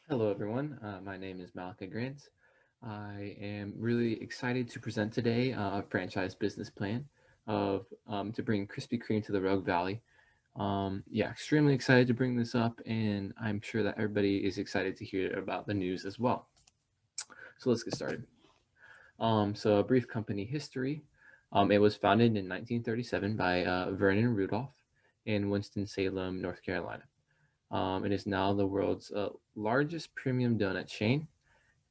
Hello, everyone. My name is Malika Grant. I am really excited to present today a franchise business plan of to bring Krispy Kreme to the Rogue Valley. Yeah, extremely excited to bring this up, and I'm sure that everybody is excited to hear about the news as well. So let's get started. So a brief company history. It was founded in 1937 by Vernon Rudolph in Winston-Salem, North Carolina. It is now the world's largest premium donut chain,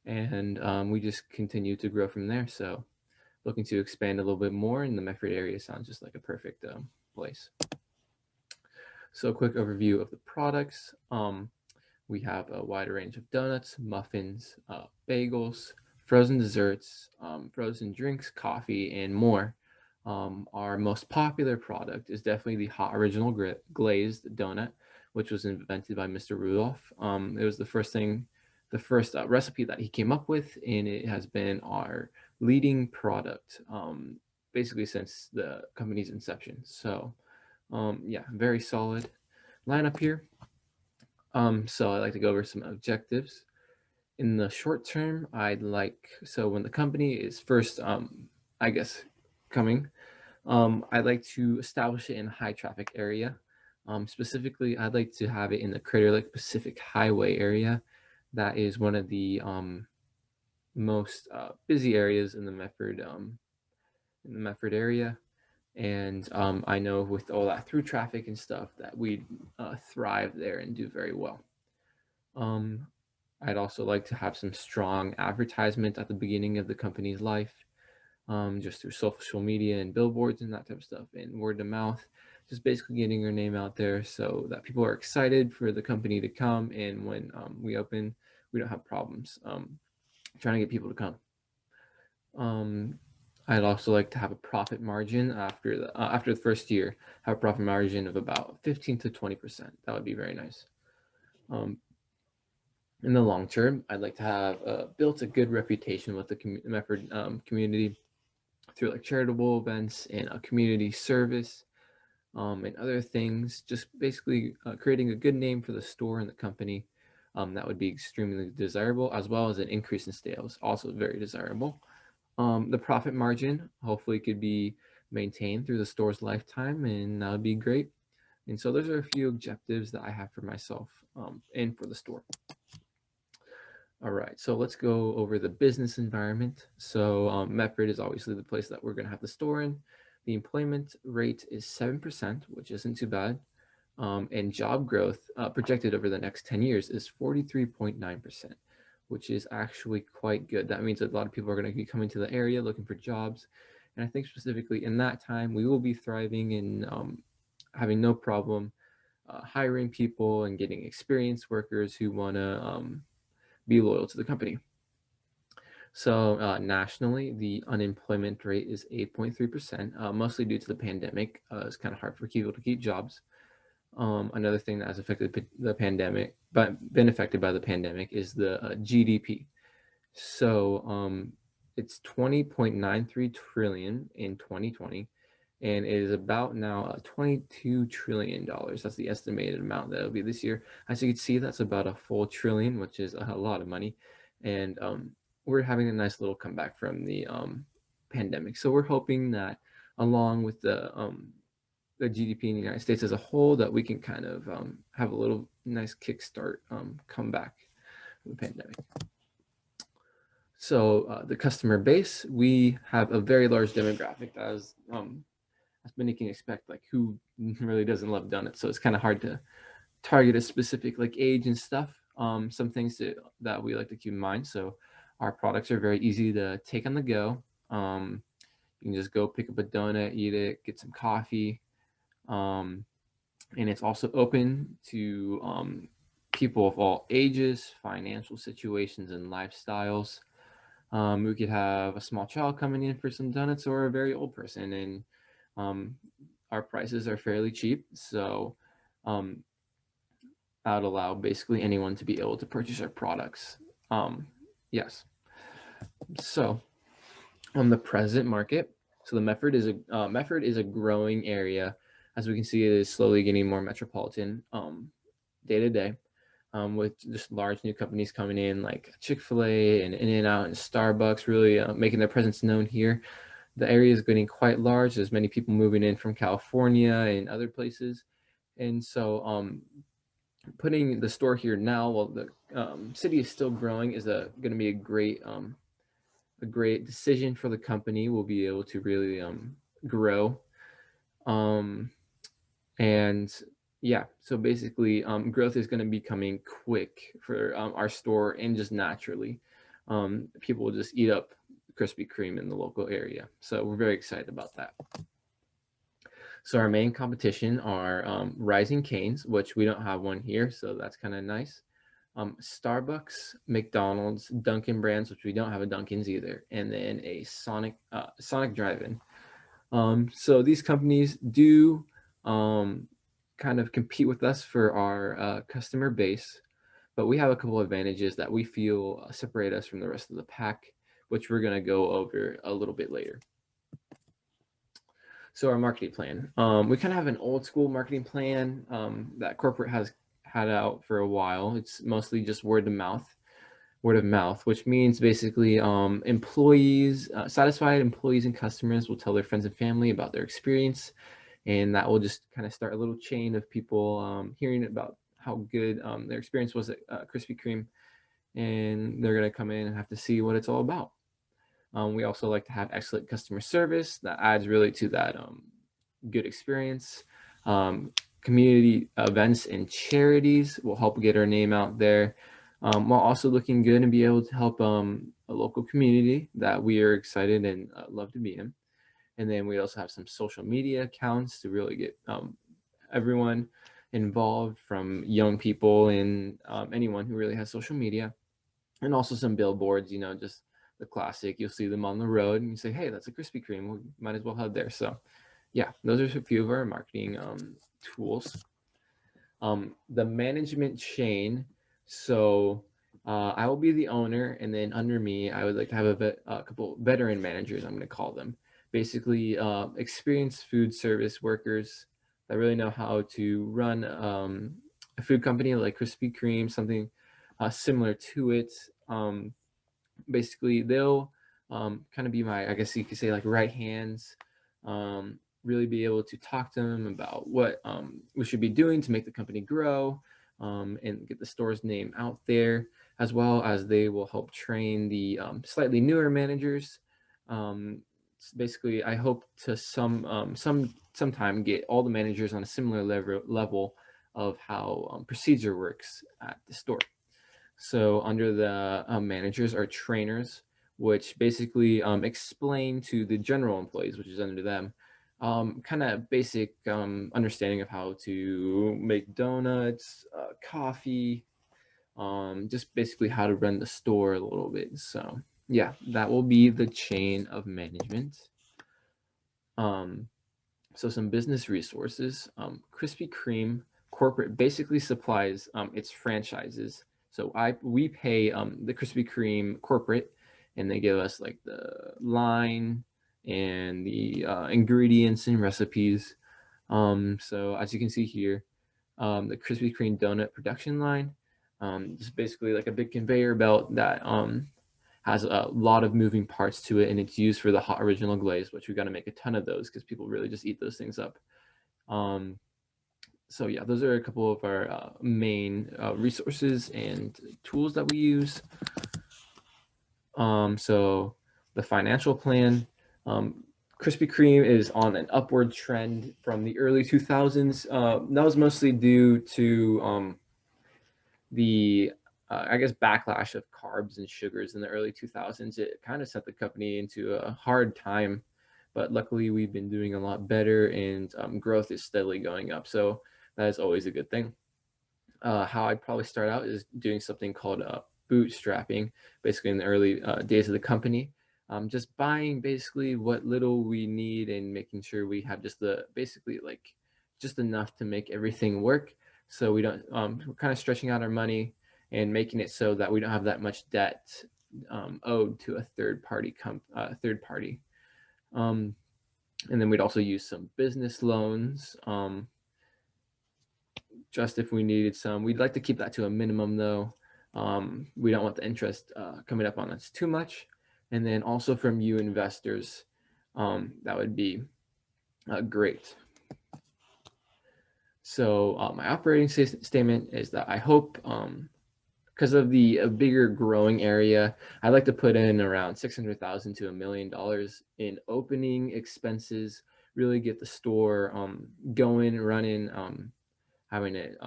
and we just continue to grow from there. So looking to expand a little bit more in the Medford area sounds just like a perfect place. So a quick overview of the products. We have a wide range of donuts, muffins, bagels, frozen desserts, frozen drinks, coffee, and more. Our most popular product is definitely the hot original glazed donut, which was invented by Mr. Rudolph. It was the first recipe that he came up with, and it has been our leading product basically since the company's inception. So, yeah, very solid lineup here. So I'd like to go over some objectives. In the short term, so when the company is first, I guess, coming, I'd like to establish it in a high traffic area. Specifically, I'd like to have it in the Crater Lake Pacific Highway area. That is one of the most busy areas in the Medford area. And I know with all that through traffic and stuff that we thrive there and do very well. Um, I'd also like to have some strong advertisement at the beginning of the company's life, just through social media and billboards and that type of stuff, and word of mouth, just basically getting your name out there so that people are excited for the company to come. And when we open, we don't have problems trying to get people to come. Um, I'd also like to have a profit margin after the first year, have a profit margin of about 15 to 20%. That would be very nice. Um, in the long term, I'd like to have built a good reputation with the Medford community through like charitable events and a community service and other things. Just basically creating a good name for the store and the company. That would be extremely desirable, as well as an increase in sales, also very desirable. The profit margin hopefully could be maintained through the store's lifetime, and that would be great. And so those are a few objectives that I have for myself and for the store. All right, so let's go over the business environment. So Medford is obviously the place that we're going to have the store in. The employment rate is 7%, which isn't too bad. And job growth projected over the next 10 years is 43.9%, which is actually quite good. That means that a lot of people are going to be coming to the area looking for jobs. And I think specifically in that time, we will be thriving and having no problem hiring people and getting experienced workers who want to be loyal to the company. So nationally, the unemployment rate is 8.3%, mostly due to the pandemic. It's kind of hard for people to keep jobs. Another thing that has affected the pandemic, but been affected by the pandemic, is the GDP. So it's 20.93 trillion in 2020, and it is about now $22 trillion. That's the estimated amount that it'll be this year. As you can see, that's about a full trillion, which is a lot of money. And we're having a nice little comeback from the pandemic. So we're hoping that along with the GDP in the United States as a whole, that we can kind of have a little nice kickstart comeback from the pandemic. So the customer base, we have a very large demographic, as many can expect, like who really doesn't love donuts. So it's kind of hard to target a specific like age and stuff. Some things that we like to keep in mind. So our products are very easy to take on the go. You can just go pick up a donut, eat it, get some coffee. Um, and it's also open to people of all ages, financial situations, and lifestyles. We could have a small child coming in for some donuts or a very old person, and um, our prices are fairly cheap. So um, that would allow basically anyone to be able to purchase our products. Yes. So on the present market, so the Medford is a growing area. As we can see, it is slowly getting more metropolitan day to day. with just large new companies coming in like Chick-fil-A and In-N-Out and Starbucks really making their presence known here. The area is getting quite large. There's many people moving in from California and other places. And so putting the store here now while the city is still growing is going to be a great decision for the company. We'll be able to really grow. And yeah, so basically growth is going to be coming quick for our store and just naturally. People will just eat up Krispy Kreme in the local area. So we're very excited about that. So our main competition are Rising Cane's, which we don't have one here, so that's kind of nice. Starbucks, McDonald's, Dunkin' brands, which we don't have a Dunkin's either, and then a Sonic Drive-In. So these companies do kind of compete with us for our customer base, but we have a couple of advantages that we feel separate us from the rest of the pack, which we're going to go over a little bit later. So our marketing plan, we kind of have an old school marketing plan that corporate has had out for a while. It's mostly just word of mouth, which means basically satisfied employees and customers will tell their friends and family about their experience, and that will just kind of start a little chain of people hearing about how good their experience was at Krispy Kreme, and they're going to come in and have to see what it's all about. We also like to have excellent customer service that adds really to that good experience. Community events and charities will help get our name out there, while also looking good and be able to help a local community that we are excited and love to be in. And then we also have some social media accounts to really get everyone involved, from young people and anyone who really has social media. And also some billboards, just the classic. You'll see them on the road and you say, hey, that's a Krispy Kreme. We might as well have there. So yeah, those are a few of our marketing tools. The management chain. So I will be the owner, and then under me, I would like to have a couple veteran managers, I'm going to call them. Basically, experienced food service workers that really know how to run a food company like Krispy Kreme, something similar to it. Basically, they'll kind of be my, I guess you could say, like right hands. Really be able to talk to them about what we should be doing to make the company grow and get the store's name out there, as well as they will help train the slightly newer managers. Basically, I hope to sometime get all the managers on a similar level of how procedure works at the store. So under the managers are trainers, which basically explain to the general employees, which is under them, kind of basic understanding of how to make donuts, coffee, just basically how to run the store a little bit. So yeah, that will be the chain of management. So some business resources. Krispy Kreme corporate basically supplies its franchises. So we pay the Krispy Kreme corporate, and they give us like the line and the ingredients and recipes. So as you can see here, the Krispy Kreme donut production line, is basically like a big conveyor belt that has a lot of moving parts to it, and it's used for the hot original glaze, which we got to make a ton of those because people really just eat those things up. So yeah, those are a couple of our main resources and tools that we use. So the financial plan, Krispy Kreme is on an upward trend from the early 2000s. That was mostly due to the I guess backlash of carbs and sugars in the early 2000s. It kind of set the company into a hard time, but luckily we've been doing a lot better, and growth is steadily going up. So that is always a good thing. How I'd probably start out is doing something called bootstrapping, basically in the early days of the company. Just buying basically what little we need and making sure we have just basically like just enough to make everything work. So we don't, we're kind of stretching out our money and making it so that we don't have that much debt owed to a third party. And then we'd also use some business loans just if we needed some. We'd like to keep that to a minimum though. We don't want the interest coming up on us too much. And then also from you investors, that would be great. So my operating statement is that I hope, because of the bigger growing area, I'd like to put in around $600,000 to $1 million in opening expenses, really get the store going, running, having it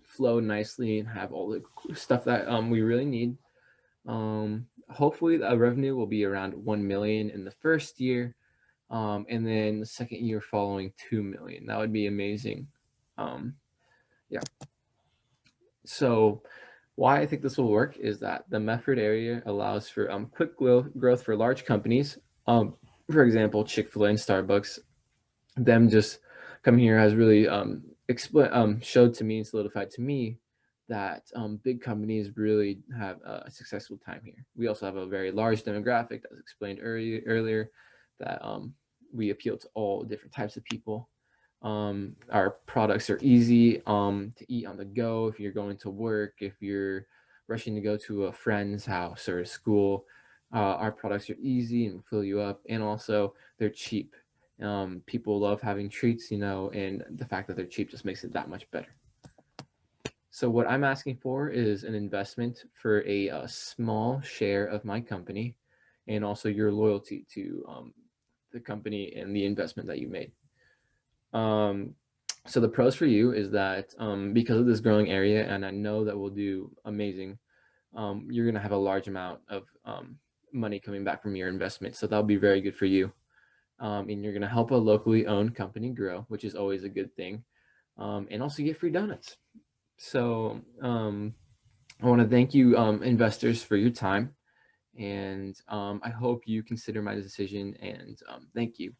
flow nicely and have all the stuff that we really need. Hopefully the revenue will be around 1 million in the first year, and then the second year following 2 million. That would be amazing. Yeah. So why I think this will work is that the Medford area allows for quick growth for large companies. For example, Chick-fil-A and Starbucks, them just coming here has really showed to me and solidified to me that big companies really have a successful time here. We also have a very large demographic that was explained earlier that we appeal to all different types of people. Our products are easy to eat on the go if you're going to work, if you're rushing to go to a friend's house or a school. Our products are easy and fill you up, and also they're cheap. People love having treats, and the fact that they're cheap just makes it that much better. So what I'm asking for is an investment for a small share of my company, and also your loyalty to the company and the investment that you made. So the pros for you is that because of this growing area, and I know that we'll do amazing, you're going to have a large amount of money coming back from your investment. So that'll be very good for you. And you're going to help a locally owned company grow, which is always a good thing. And also get free donuts. So I want to thank you, investors, for your time. And I hope you consider my decision, and thank you.